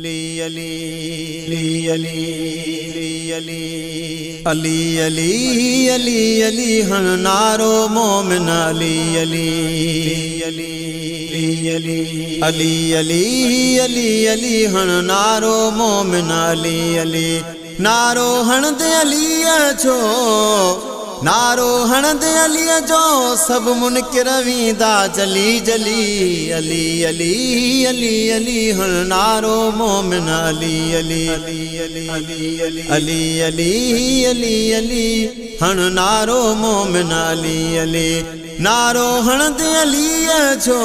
अली अली अली अली अली अली अली अली हन नारो मोमिन अली अली अली अली अली अली अली अली हन नारो मोमिन अली अली नारो हन दे अली छो नारो हन दे अली जो सब मुनकिर वींदा जली जली अली अली अली अली हन नारो मोमिन अली अली अली अली अली अली अली अली हन नारो मोमिन अली अली नारो हन दे अली जो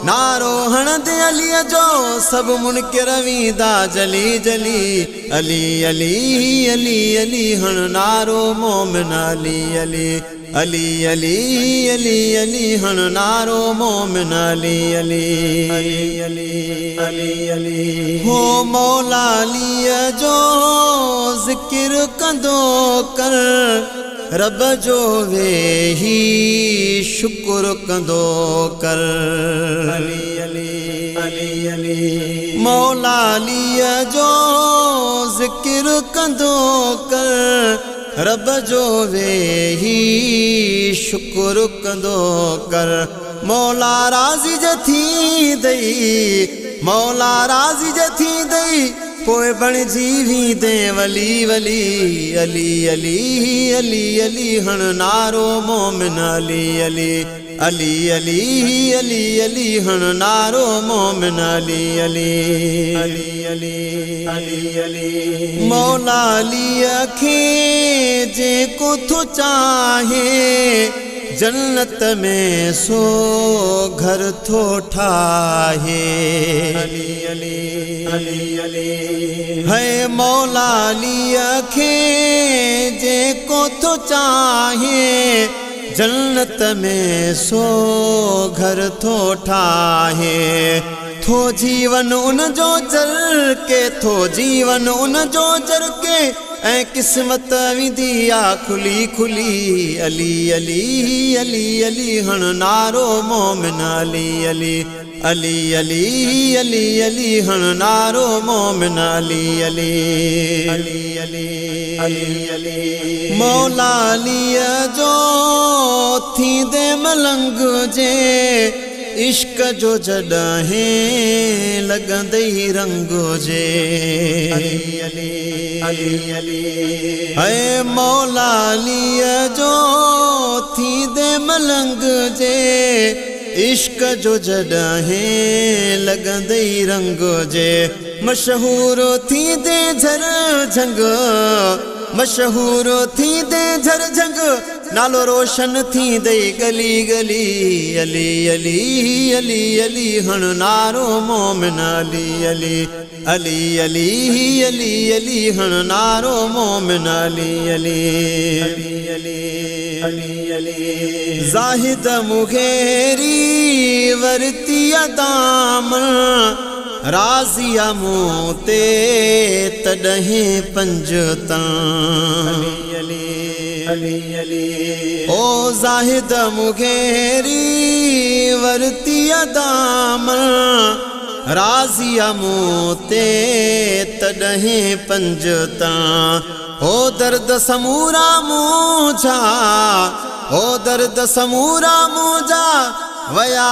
नारो हन दे अली जो सब मुनकिर वींदा जली जली अली अली अली अली हन नारो मोमिन अली अली अली अली अली अली हन नारो मोमिन अली अली अली अली अली हो मौला अली जो ज़िक्र कंदो कर रब जो वेही शुक्र कंदो कर अली अली अली अली मौला अली जो ज़िक्र कंदो कर रब जो वेही शुक्र कंदो कर मौला राज़ी जथी दई मौला राज़ी जथी दई पोए बण जीवी दे वली वली अली अली अली अली हन नारो मोमिन अली अली अली अली अली अली हन नारो मोमिन अली अली अली अली अली अली मौला अली खे जे को थो चाहे जन्नत में सो घर थो ठाहे अली अली अली अली है मौला अली खे जे को थो चाहे जन्नत में सो घर थो ठाहे थो जीवन उन जो जर के थो जीवन उन जो जर के ऐ किस्मत विदिया खुली खुली अली अली अली अली हन नारो मोमिन अली अली अली अली अली अली हन नारो मोमिन अली अली अली अली अली अली मौला अली जो थी दे मलंग जे इश्क जो जॾहिं लॻंदई रंग जे अली अली अली अली है मौला अली जो थी दे मलंग जे इश्क जो जॾहिं लॻंदई रंग जे मशहूर थी दे झर झंग मशहूर थी दे झर झंग नालो रोशन थी दई गली गली अली अली अली अली हन नारो मोमिन अली अली अली अली अली अली हन नारो मोमिन अली अली अली अली अली ज़ाहिद मुखेरी वरती दामन राज़िया मूं ते तॾहिं पंजतन अली अली अली ओ ज़ाहिद मुखेरी वरती दामन राज़िया मूं ते तॾहिं पंजतन हो दर्द समूरा मुझा हो दर्द समूरा मुझा वया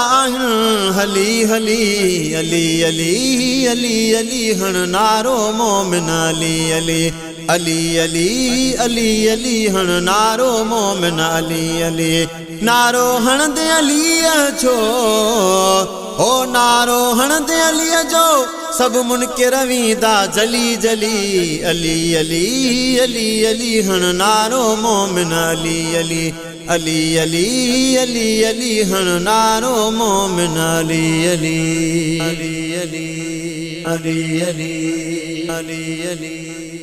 हली हली अली अली अली अली हन नारो मोमिन अली अली अली अली अली अली हन नारो मोमिन अली अली नारो हन दे अली छो ओ नारो हन दे अली जो सब मुनकिर वींदा जली जली अली अली अली अली हन नारो मोमिन अली अली अली अली अली अली हन नारो मोमिन अली अली अली अली अली अली अली अली